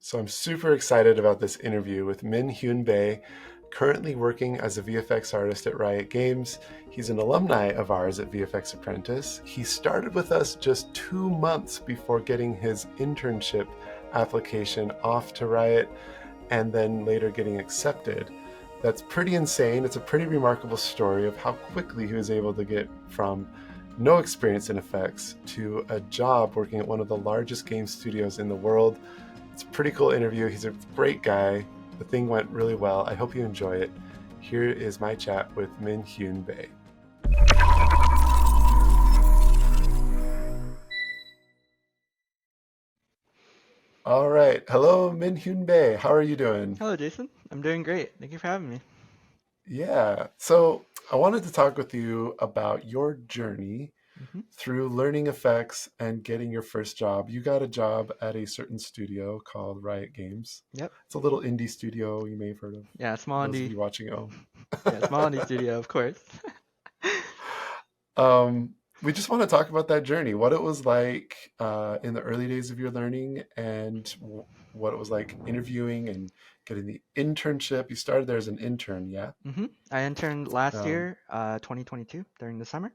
So I'm super excited about this interview with Hyune Bae, currently working as a VFX artist at Riot Games. He's an alumni of ours at VFX Apprentice. He started with us just 2 months before getting his internship application off to Riot and then later getting accepted. That's pretty insane. It's a pretty remarkable story of how quickly he was able to get from no experience in effects to a job working at one of the largest game studios in the world. It's a pretty cool interview. He's a great guy. The thing went really well. I hope you enjoy it. Here is my chat with Hyune Bae. All right. Hello, Hyune Bae. How are you doing? Hello, Jason. I'm doing great. Thank you for having me. Yeah. So I wanted to talk with you about your journey hmm through learning effects and getting your first job. You got a job at a certain studio called Riot Games. Yep. It's a little indie studio you may have heard of, Yeah, small those of indie. you watching at home. Yeah, small indie studio, of course. We just want to talk about that journey, what it was like in the early days of your learning, and what it was like interviewing and getting the internship. You started there as an intern, yeah? I interned last Um, year, 2022, during the summer.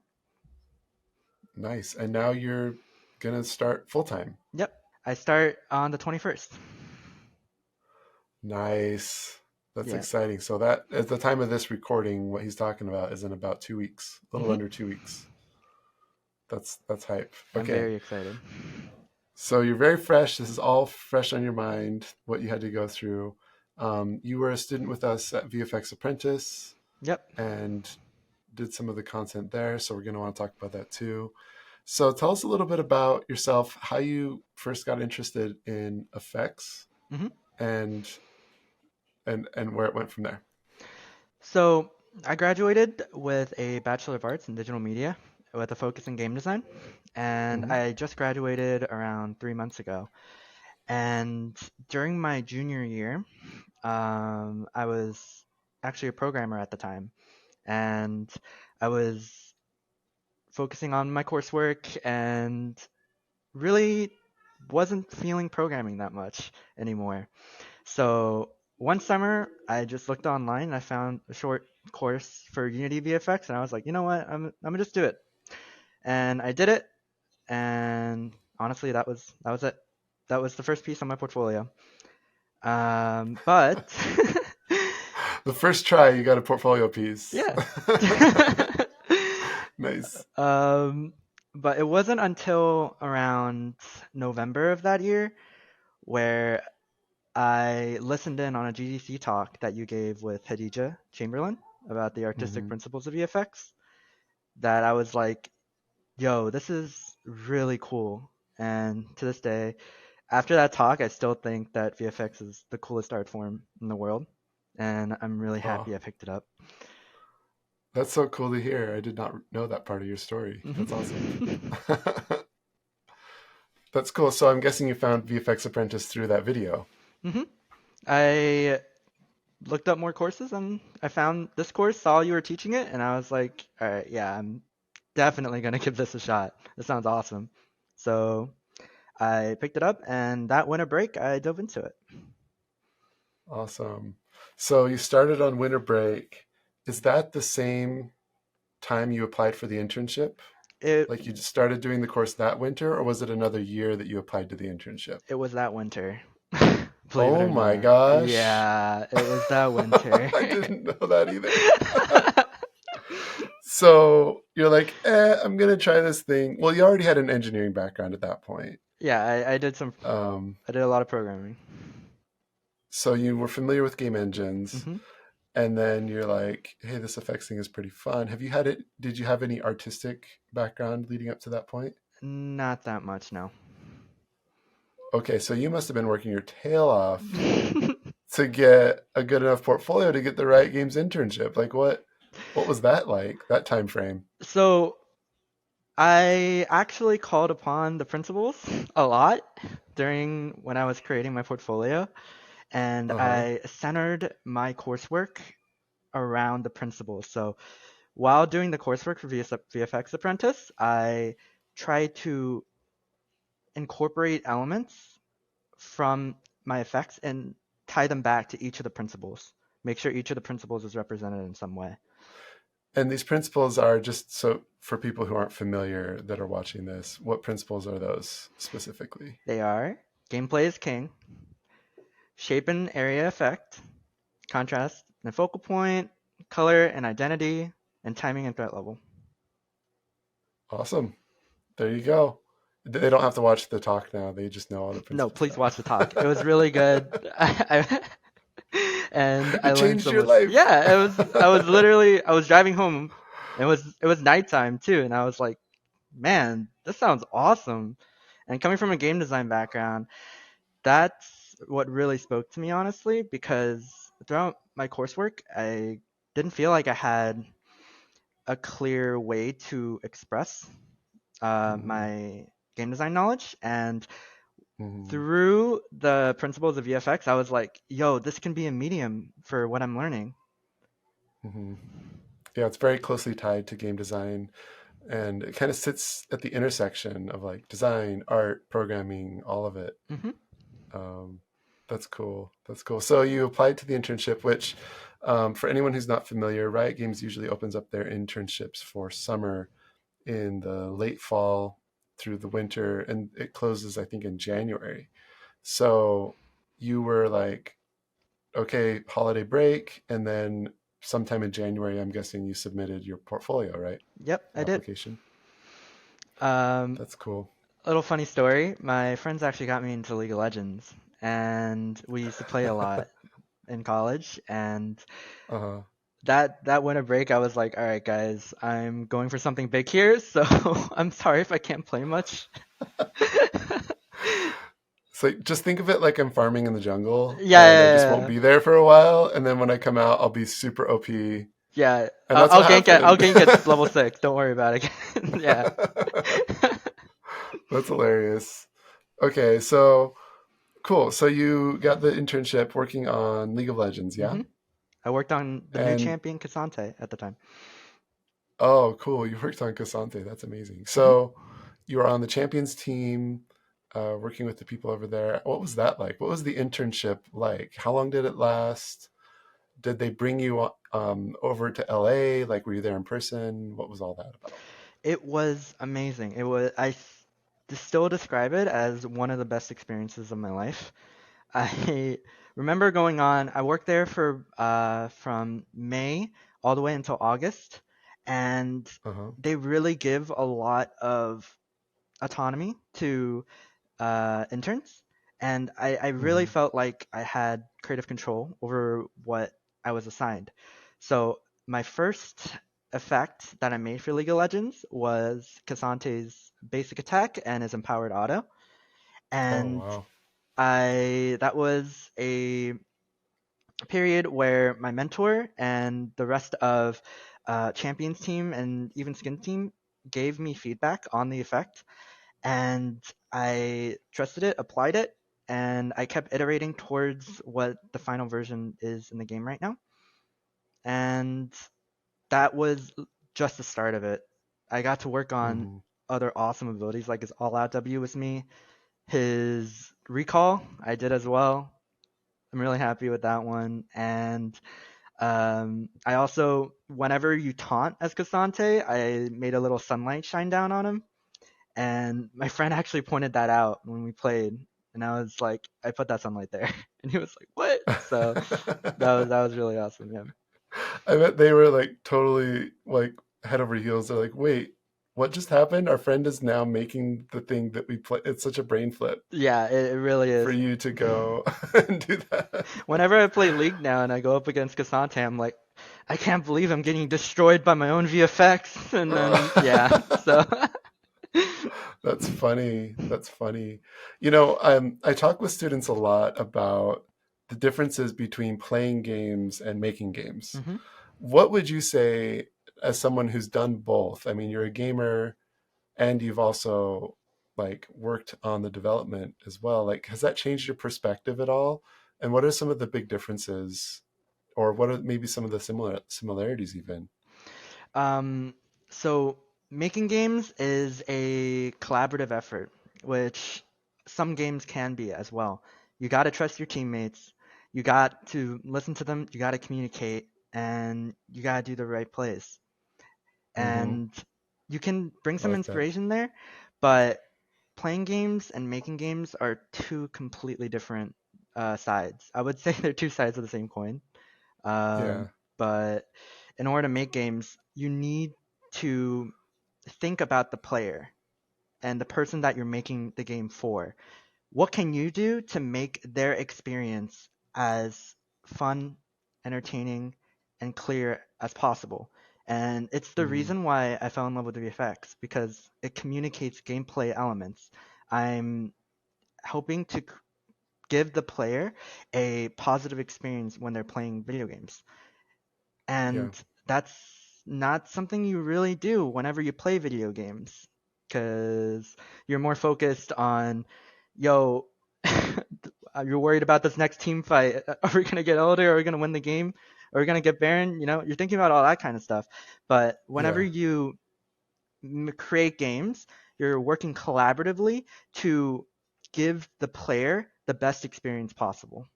nice. And now you're gonna start full time. Yep. I start on the 21st. Nice. That's Yeah. exciting. So that at the time of this recording, what he's talking about is in about 2 weeks, a little hmm under 2 weeks. That's hype. I'm Okay. very excited. So you're very fresh. This is all fresh on your mind, what you had to go through. You were a student with us at VFX Apprentice Yep. and did some of the content there. So we're going to want to talk about that too. So tell us a little bit about yourself, how you first got interested in effects hmm and and where it went from there. So I graduated with a Bachelor of Arts in Digital Media with a focus in game design, and Hmm. I just graduated around 3 months ago. And during my junior year, I was actually a programmer at the time, and I was focusing on my coursework and really wasn't feeling programming that much anymore. So one summer, I just looked online and I found a short course for Unity VFX, and I was like, you know what, I'm gonna just do it. And I did it, and honestly, that was it. That was the first piece on my portfolio. But The first try, you got a portfolio piece. yeah. Nice. um, but it wasn't until around November of that year where I listened in on a GDC talk that you gave with Khadija Chamberlain about the artistic Hmm. principles of VFX that I was like, yo, this is really cool. And to this day, after that talk, I still think that VFX is the coolest art form in the world. And I'm really Oh, happy I picked it up. that's so cool to hear. I did not know that part of your story. That's awesome. hmm That's cool. So I'm guessing you found VFX Apprentice through that video. hmm I looked up more courses and I found this course, saw you were teaching it, and I was like, all right, yeah, I'm definitely going to give this a shot. This sounds awesome. So I picked it up, and that winter break, I dove into it. Awesome. So you started on winter break. Is that the same time you applied for the internship? It Like you just started doing the course that winter, or was it another year that you applied to the internship? it was that winter. Believe it Oh or my not. gosh. Yeah, it was that winter. I didn't know that either. So you're like, I'm gonna try this thing. Well, you already had an engineering background at that point. Yeah, I did some. Um, I did a lot of programming. so you were familiar with game engines, hmm and then you're like, hey, this effects thing is pretty fun. Have you had it? Did you have any artistic background leading up to that point? Not that much, no. Okay, so you must have been working your tail off to get a good enough portfolio to get the Riot Games internship. Like what was that like, that time frame? So I actually called upon the principals a lot during when I was creating my portfolio, and Uh-huh. I centered my coursework around the principles. So while doing the coursework for VFX Apprentice, I tried to incorporate elements from my effects and tie them back to each of the principles. Make sure each of the principles is represented in some way. And these principles are just so for people who aren't familiar that are watching this, what principles are those specifically? They are gameplay is king, shape and area effect, contrast and focal point, color and identity, and timing and threat level. Awesome. There you go. They don't have to watch the talk now. They just know all the No, principles please now. watch the talk. It was really good. And I It learned changed so your much. life. Yeah, it was. I was literally. I was driving home. It was nighttime too, and I was like, man, this sounds awesome. And coming from a game design background, that's what really spoke to me honestly, because throughout my coursework, I didn't feel like I had a clear way to express Hmm. my game design knowledge, and Hmm. through the principles of VFX, I was like, yo, this can be a medium for what I'm learning. Hmm. Yeah, it's very closely tied to game design, and it kind of sits at the intersection of like design, art, programming, all of it. Hmm. Um, that's cool. That's cool. So you applied to the internship, which, for anyone who's not familiar, Riot Games usually opens up their internships for summer in the late fall through the winter, and it closes, I think, in January. So you were like, okay, holiday break, and then sometime in January, I'm guessing you submitted your portfolio, right? Yep, I did. Application. Um, That's cool. a little funny story. My friends actually got me into League of Legends, and we used to play a lot in college. And Uh-huh. that winter break, I was like, all right, guys, I'm going for something big here, so I'm sorry if I can't play much. So just think of it like I'm farming in the jungle Yeah, and I just won't yeah, be there for a while. And then when I come out, I'll be super OP. yeah. Yeah. And that's what I'll happened. gank at level 6. Don't worry about it. Yeah. That's hilarious. Okay, so cool. So you got the internship working on League of Legends, yeah? Hmm. I worked on the new And champion Kasante at the time. oh, cool. You worked on Casante. That's amazing. Hmm. So you were on the champions team, working with the people over there. What was that like? What was the internship like? How long did it last? Did they bring you over to LA? Like, were you there in person? What was all that about? It was amazing. Still describe it as one of the best experiences of my life. I remember going on. I worked there for from May all the way until August, and Uh-huh. they really give a lot of autonomy to interns, and I really Hmm. felt like I had creative control over what I was assigned. So my first effect that I made for League of Legends was Kasante's basic attack and his empowered auto, Oh, and wow. I that was a period where my mentor and the rest of Champions team and even Skin team gave me feedback on the effect, and I trusted it, applied it, and I kept iterating towards what the final version is in the game right now. And that was just the start of it. I got to work on Hmm. other awesome abilities like his all out W with me, his recall I did as well. I'm really happy with that one. And I also, whenever you taunt as Cassante, I made a little sunlight shine down on him. And my friend actually pointed that out when we played. And I was like, I put that sunlight there. And he was like, what? So that was really awesome. Yeah. I bet they were like totally like head over heels. They're like, wait, what just happened? Our friend is now making the thing that we play. It's such a brain flip Yeah, it really for is. you to go and do that. Whenever I play League now and I go up against Cassante, I'm like, I can't believe I'm getting destroyed by my own VFX. And then, yeah, so. That's funny. That's funny. I talk with students a lot about the differences between playing games and making games. Hmm. What would you say as someone who's done both? I mean, you're a gamer and you've also like worked on the development as well. Like, has that changed your perspective at all? And what are some of the big differences, or what are maybe some of the similarities even? Um, so making games is a collaborative effort, which some games can be as well. You got to trust your teammates. You got to listen to them. You got to communicate, and you got to do the right plays. Mm-hmm. And you can bring I some like that. inspiration there, but playing games and making games are two completely different sides. I would say they're two sides of the same coin. Yeah. But in order to make games, you need to think about the player and the person that you're making the game for. What can you do to make their experience as fun, entertaining, and clear as possible? And it's the Mm-hmm. reason why I fell in love with VFX because it communicates gameplay elements. I'm hoping to give the player a positive experience when they're playing video games. Yeah. And that's not something you really do whenever you play video games because you're more focused on, yo, you're worried about this next team fight. Are we going to get older? Are we going to win the game? Are we going to get Baron? You know, you're thinking about all that kind of stuff. But whenever Yeah. you create games, you're working collaboratively to give the player the best experience possible.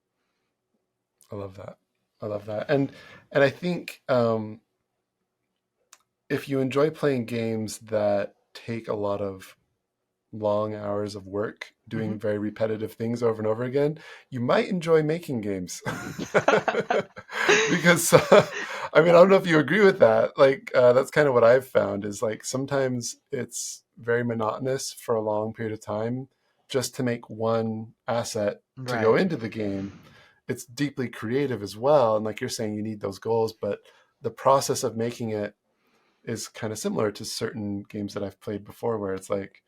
I love that. I love that. And I think if you enjoy playing games that take a lot of long hours of work Hmm. doing very repetitive things over and over again, you might enjoy making games. Because I mean, I don't know if you agree with that. Like, that's kind of what I've found is like sometimes it's very monotonous for a long period of time just to make one asset to go Right. into the game. It's deeply creative as well. And like you're saying, you need those goals, but the process of making it is kind of similar to certain games that I've played before where it's like,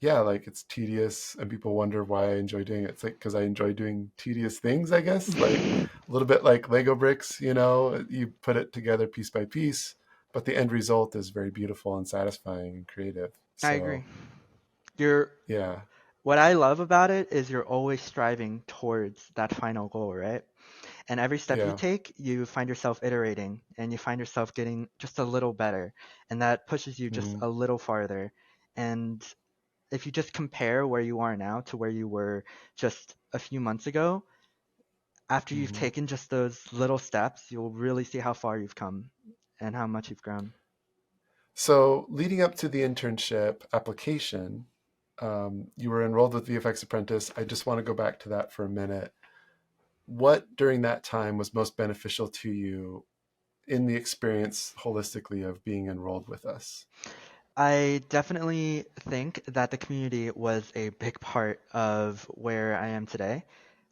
yeah, like it's tedious and people wonder why I enjoy doing it. It's like because I enjoy doing tedious things, I guess. Like a little bit like Lego bricks, you put it together piece by piece, but the end result is very beautiful and satisfying and creative. I agree. So, You're yeah, What I love about it is you're always striving towards that final goal, right? And every step you yeah. take, you find yourself iterating and you find yourself getting just a little better. And that pushes you just Mm-hmm. a little farther. And if you just compare where you are now to where you were just a few months ago, after you've Mm-hmm. taken just those little steps, you'll really see how far you've come and how much you've grown. So, leading up to the internship application, you were enrolled with VFX Apprentice. I just want to go back to that for a minute. What during that time was most beneficial to you in the experience holistically of being enrolled with us? I definitely think that the community was a big part of where I am today.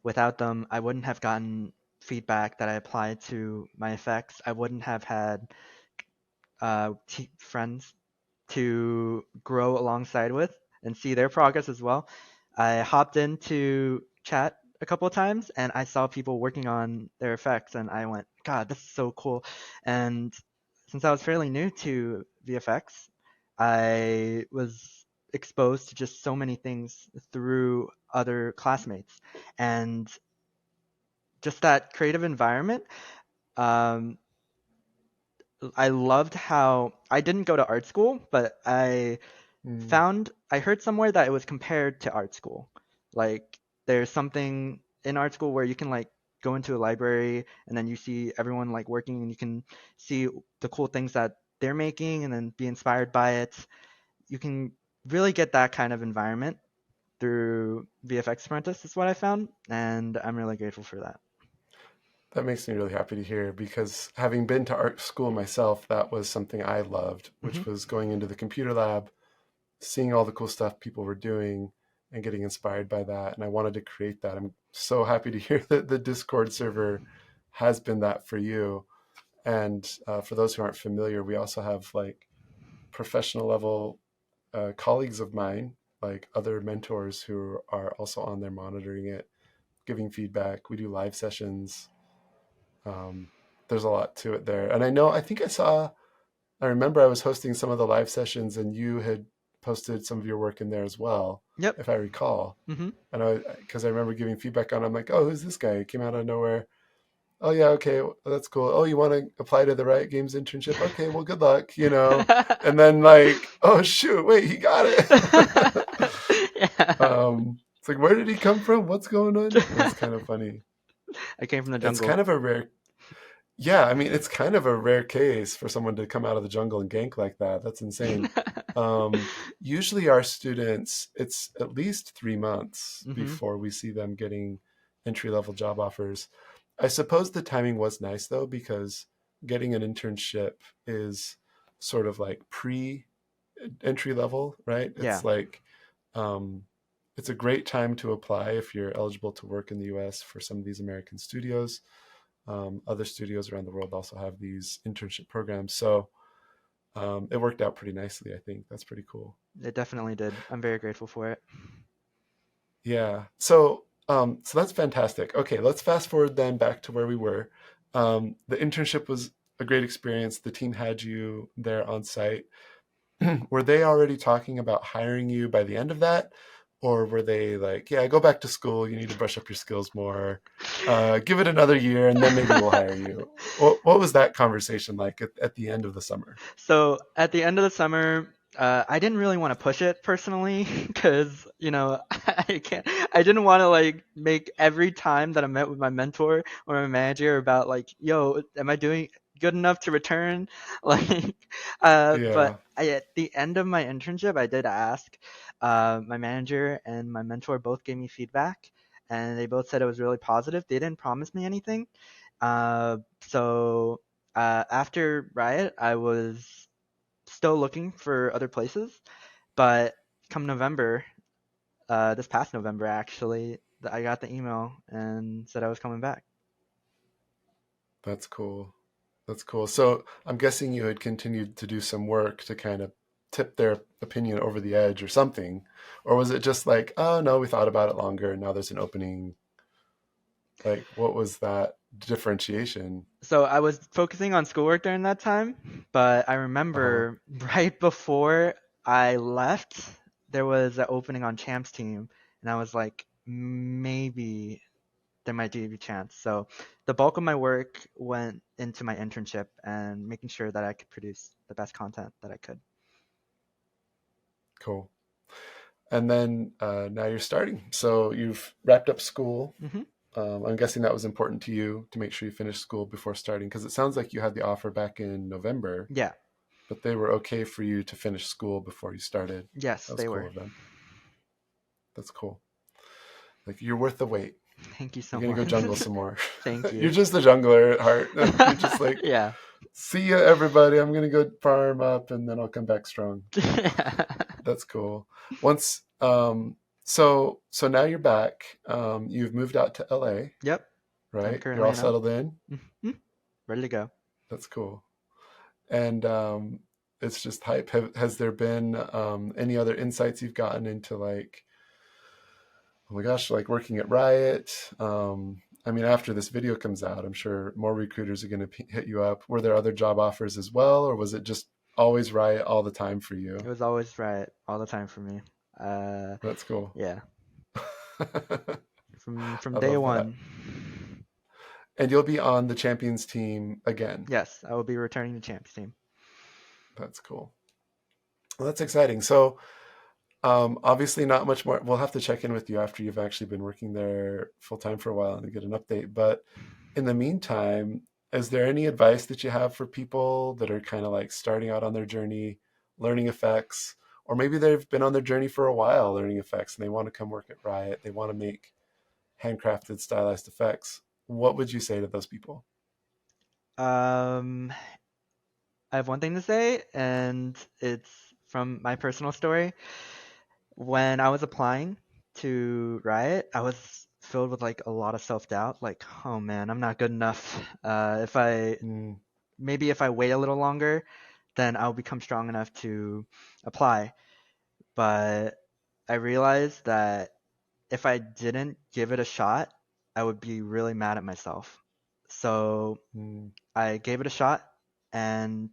Without them, I wouldn't have gotten feedback that I applied to my effects. I wouldn't have had friends to grow alongside with and see their progress as well. I hopped into chat a couple of times and I saw people working on their effects and I went, God, this is so cool. And since I was fairly new to VFX, I was exposed to just so many things through other classmates and just that creative environment. Um, I loved how I didn't go to art school, but Mm, I heard somewhere that it was compared to art school. Like there's something in art school where you can like go into a library and then you see everyone like working and you can see the cool things that they're making and then be inspired by it. You can really get that kind of environment through VFX Apprentice is what I found, and I'm really grateful for that. that makes me really happy to hear because having been to art school myself, that was something I loved, Hmm. which was going into the computer lab, seeing all the cool stuff people were doing and getting inspired by that. And I wanted to create that. I'm so happy to hear that the Discord server has been that for you. And for those who aren't familiar, we also have like professional level colleagues of mine, like other mentors who are also on there monitoring it, giving feedback. We do live sessions. Um, there's a lot to it there. And I think I remember I was hosting some of the live sessions and you had posted some of your work in there as well, Yep. if I recall. Hmm. And because I remember giving feedback on, I'm like, oh, who's this guy? He came out of nowhere. Oh yeah, okay, well, that's cool. Oh, you want to apply to the Riot Games internship? Okay, well, good luck. And then like, oh shoot, wait, he got it. Yeah. um, It's like, where did he come from? What's going on? That's kind of funny. I came from the It's jungle. kind of a rare, yeah, I mean, it's kind of a rare case for someone to come out of the jungle and gank like that. That's insane. Usually, our students, it's at least 3 months Hmm. before we see them getting entry level job offers. I suppose the timing was nice though, because getting an internship is sort of like pre entry level, right? Yeah, It's like, um, it's a great time to apply if you're eligible to work in the US for some of these American studios. Other studios around the world also have these internship programs. So it worked out pretty nicely, I think. That's pretty cool. it definitely did. I'm very grateful for it. Yeah. So that's fantastic. Okay, let's fast forward then back to where we were. The internship was a great experience. The team had you there on site. Were they already talking about hiring you by the end of that? Or were they like, yeah, go back to school. You need to brush up your skills more. Give it another year and then maybe we'll hire you. What was that conversation like at the end of the summer? So at the end of the summer, I didn't really want to push it personally because, I can't, I didn't want to like make every time that I met with my mentor or my manager about like, yo, am I doing good enough to return? Like, but Yeah, at the end of my internship, I did ask, my manager and my mentor both gave me feedback and they both said it was really positive. They didn't promise me anything. So after Riot, I was still looking for other places, but come November, this past November actually, I got the email and said I was coming back. that's cool. That's cool. So I'm guessing you had continued to do some work to kind of tip their opinion over the edge or something. Or was it just like, oh no, we thought about it longer and now there's an opening? Like, what was that differentiation? So I was focusing on schoolwork during that time, but I Uh-huh. remember right before I left, there was an opening on Champs team, and I was like, maybe there might be a chance. So the bulk of my work went into my internship and making sure that I could produce the best content that I could. Cool. And then now you're starting. So you've wrapped up school. Hmm. I'm guessing that was important to you to make sure you finished school before starting because it sounds like you had the offer back in November, Yeah. but they were okay for you to finish school before you started. Yes, That was they cool were. of them. That's cool. Like you're worth the wait. Thank you so You're gonna much. go jungle some more. Thank You're you. just a jungler at heart. You're just like, Yeah. see ya, everybody. I'm gonna go farm up, and then I'll come back strong. That's cool. Once, so now you're back. You've moved out to LA, Yep. I'm right? You're currently all in L. settled in. Hmm. Ready to go. That's cool. And it's just hype. Has there been any other insights you've gotten into like, oh my gosh, like working at Riot? I mean, after this video comes out, I'm sure more recruiters are going to hit you up. Were there other job offers as well, or was it just always Riot all the time for It you? was always right all the time for me. That's cool. Yeah. I From day love that. one. And you'll be on the champions team again. Yes, I will be returning to Champs team. That's cool. Well, that's exciting. So, obviously, not much more. We'll have to check in with you after you've actually been working there full time for a while and get an update. But in the meantime, is there any advice that you have for people that are kind of like starting out on their journey, learning effects, or maybe they've been on their journey for a while learning effects and they want to come work at Riot, they want to make handcrafted, stylized effects? What would you say to those people? Um, I have one thing to say, and it's from my personal story. When I was applying to Riot, I was filled with like a lot of self-doubt. Like, oh man, I'm not good enough. If I Mm, maybe if I wait a little longer, then I'll become strong enough to apply. But I realized that if I didn't give it a shot, I would be really mad at myself. So mm, I gave it a shot, and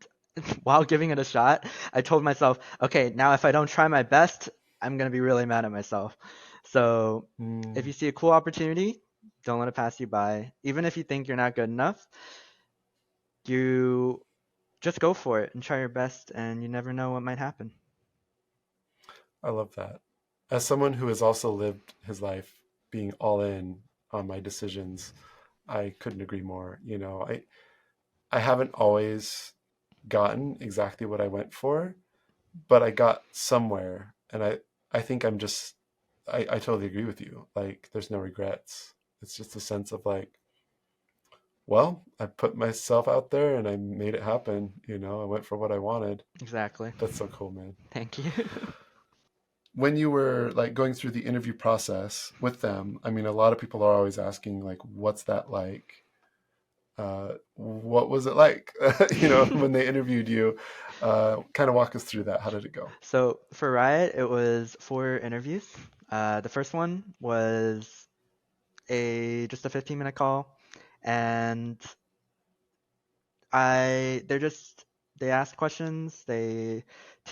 while giving it a shot, I told myself, okay, now if I don't try my best, I'm gonna be really mad at myself. So if mm. you see a cool opportunity, don't let it pass you by. Even if you think you're not good enough, you just go for it and try your best, and you never know what might happen. I love that. As someone who has also lived his life being all in on my decisions, I couldn't agree more. I haven't always gotten exactly what I went for, but I got somewhere, and I think I totally agree with you. Like, there's no regrets. It's just a sense of like, well, I put myself out there and I made it happen. I went for what I wanted. Exactly. That's so cool, man. Thank you. When you were like going through the interview process with them, I mean, a lot of people are always asking like, what's that like? What was it like? When they interviewed you, kind of walk us through that. How did it go? So for Riot, it was 4 interviews. The first one was a just a 15-minute call, and they asked questions to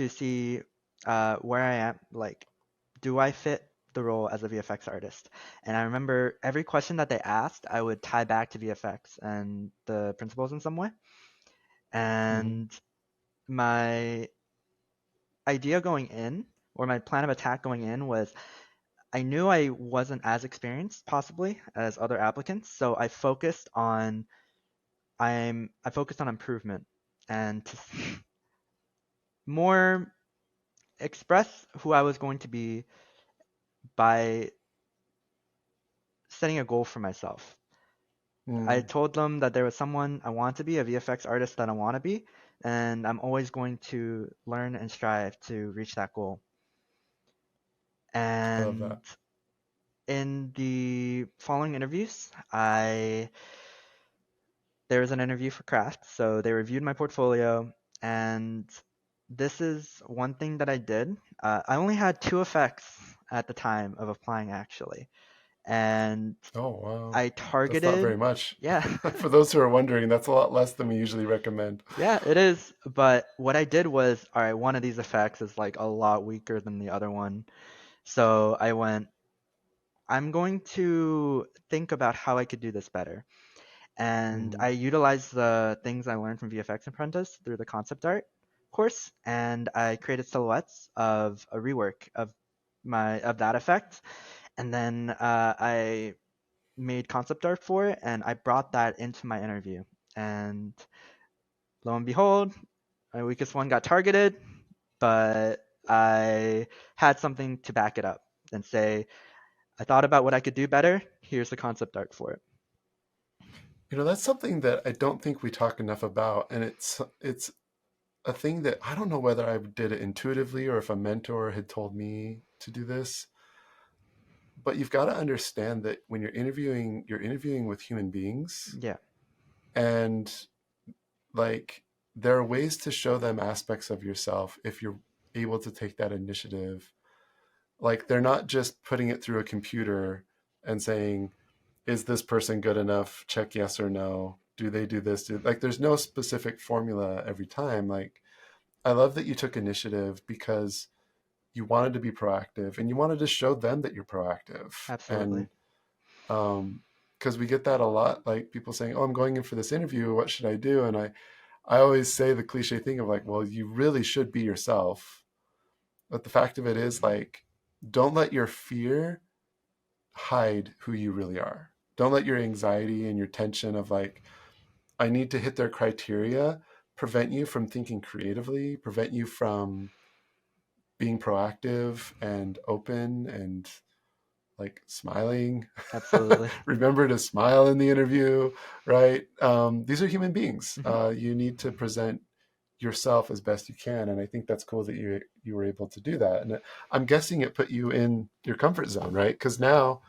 see where I am, like, do I fit the role as a VFX artist? And I remember every question that they asked, I would tie back to VFX and the principles in some way. Hmm. And my idea going in, or my plan of attack going in, was I knew I wasn't as experienced possibly as other applicants, so I focused on improvement and to more express who I was going to be by setting a goal for myself. I Mm, told them that there was someone I want to be, a VFX artist that I want to be, and I'm always going to learn and strive to reach that goal. I love that. And in the following interviews, I there was an interview for craft, so they reviewed my portfolio, and this is one thing that I did. I only had 2 effects at the time of applying, actually, and Oh, wow. I That's not very targeted, much. yeah, For those who are wondering, that's a lot less than we usually recommend. yeah, it is. But what I did was, all right, one of these effects is like a lot weaker than the other one, so I went, I'm going to think about how I could do this better. And Mm, I utilized the things I learned from VFX Apprentice through the concept art course, and I created silhouettes of a rework of that effect, and then I made concept art for it, and I brought that into my interview. And lo and behold, my weakest one got targeted, but I had something to back it up and say, I thought about what I could do better. Here's the concept art for it. that's something that I don't think we talk enough about, and it's a thing that I don't know whether I did it intuitively or if a mentor had told me to do this. But you've got to understand that when you're interviewing with human beings, Yeah, and like there are ways to show them aspects of yourself if you're able to take that initiative. Like, they're not just putting it through a computer and saying, is this person good enough? Check yes or no. Do they do this? Like, there's no specific formula every time. Like, I love that you took initiative because you wanted to be proactive and you wanted to show them that you're proactive. absolutely. And because we get that a lot, like people saying, oh, I'm going in for this interview, what should I do? And I always say the cliche thing of like, well, you really should be yourself. But the fact of it is, like, don't let your fear hide who you really are. Don't let your anxiety and your tension of like, I need to hit their criteria prevent you from thinking creatively, prevent you from being proactive and open and like smiling. Absolutely. Remember to smile in the interview, right? These are human beings. Hmm. You need to present yourself as best you can, and I think that's cool that you were able to do that. And I'm guessing it put you in your comfort zone, right? Because now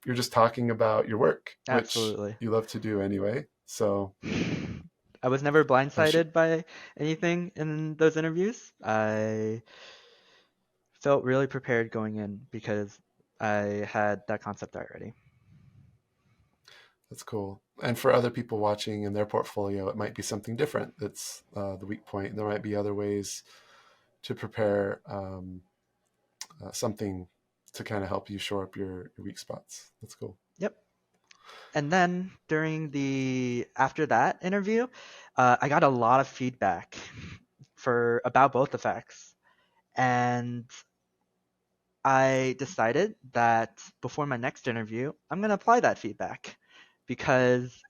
you're just talking about your work, which Absolutely. you love to do anyway. So I was never I'm sure blindsided by anything in those interviews. I felt really prepared going in because I had that concept art ready. that's cool. And for other people watching in their portfolio, it might be something different. That's the weak point. There might be other ways to prepare something to kind of help you shore up your weak spots. That's cool. Yep. And then after that interview, I got a lot of feedback for about both effects, and I decided that before my next interview, I'm going to apply that feedback because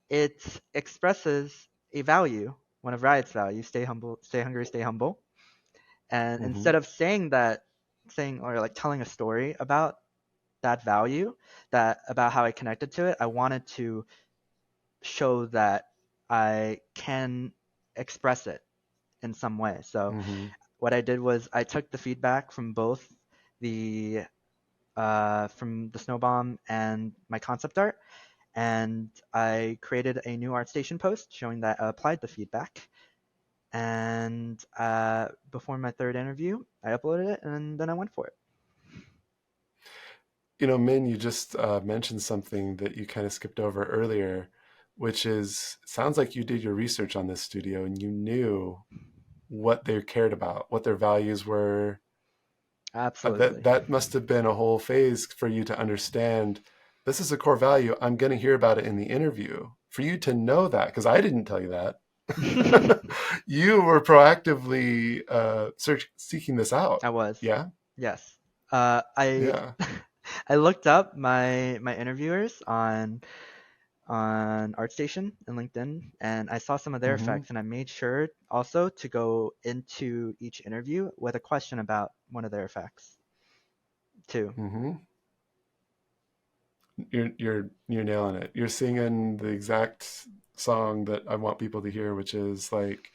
it expresses a value, one of Riot's values: stay humble, stay hungry, stay humble. And Mm-hmm. instead of saying that, saying or like telling a story about that value, that about how I connected to it, I wanted to show that I can express it in some way. So Mm-hmm. what I did was I took the feedback the from the snow bomb and my concept art, and I created a new ArtStation post showing that I applied the feedback. And before my third interview, I uploaded it, and then I went for it. Min, you just mentioned something that you kind of skipped over earlier, which is sounds like you did your research on this studio and you knew what they cared about, what their values were. That Absolutely. that must have been a whole phase for you to understand. This is a core value. I'm going to hear about it in the interview. For you to know that, because I didn't tell you that, you were proactively seeking this out. I was. Yeah, Yes. I yeah. I looked up my interviewers on ArtStation and LinkedIn, and I saw some of their Mm-hmm. effects, and I made sure also to go into each interview with a question about one of their effects too. Mm-hmm. You're nailing it. You're singing the exact song that I want people to hear, which is like,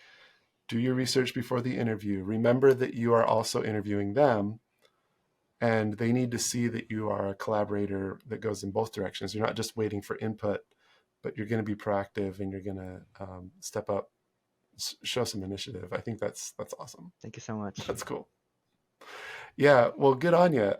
do your research before the interview. Remember that you are also interviewing them, and they need to see that you are a collaborator that goes in both directions. You're not just waiting for input, but you're going to be proactive and you're going to step up, show some initiative. I think that's awesome. Thank you so much. That's cool. Yeah, well, good on you.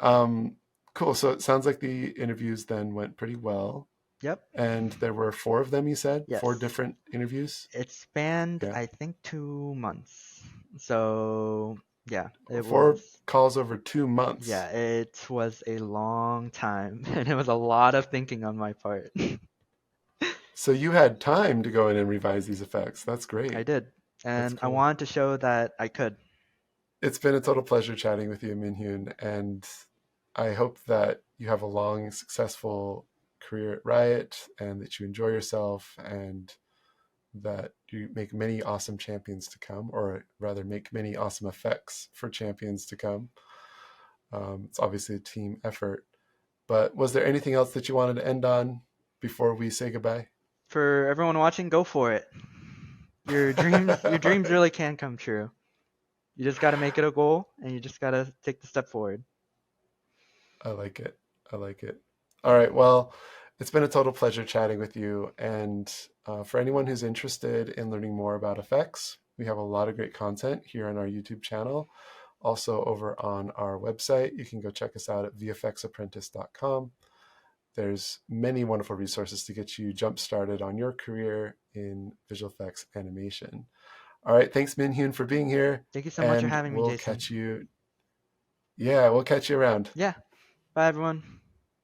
Cool. So it sounds like the interviews then went pretty well. Yep. And there were four of them, you said? Four Yes. different interviews? It spanned, Yeah. I think, 2 months. So yeah, it Four was. calls over 2 months. Yeah, it was a long time, and it was a lot of thinking on my part. So you had time to go in and revise these effects. That's I great. did, That's and I cool. wanted to show that I could. It's been a total pleasure chatting with you, Minhyun, and I hope that you have a long, successful career at Riot and that you enjoy yourself and that you make many awesome champions to come, or rather, make many awesome effects for champions to come. It's obviously a team effort. But was there anything else that you wanted to end on before we say goodbye? For everyone watching, go for it. Your dreams really can come true. You just got to make it a goal, and you just got to take the step forward. I like it. I like it. All right. Well, it's been a total pleasure chatting with you. And for anyone who's interested in learning more about effects, we have a lot of great content here on our YouTube channel. Also, over on our website, you can go check us out at vfxapprentice.com. There's many wonderful resources to get you jump started on your career in visual effects animation. All right. Thanks, Min Hyun, for being here. Thank you so much for And having me, we'll Jason. catch you. Yeah, we'll catch you around. Yeah. Bye, everyone.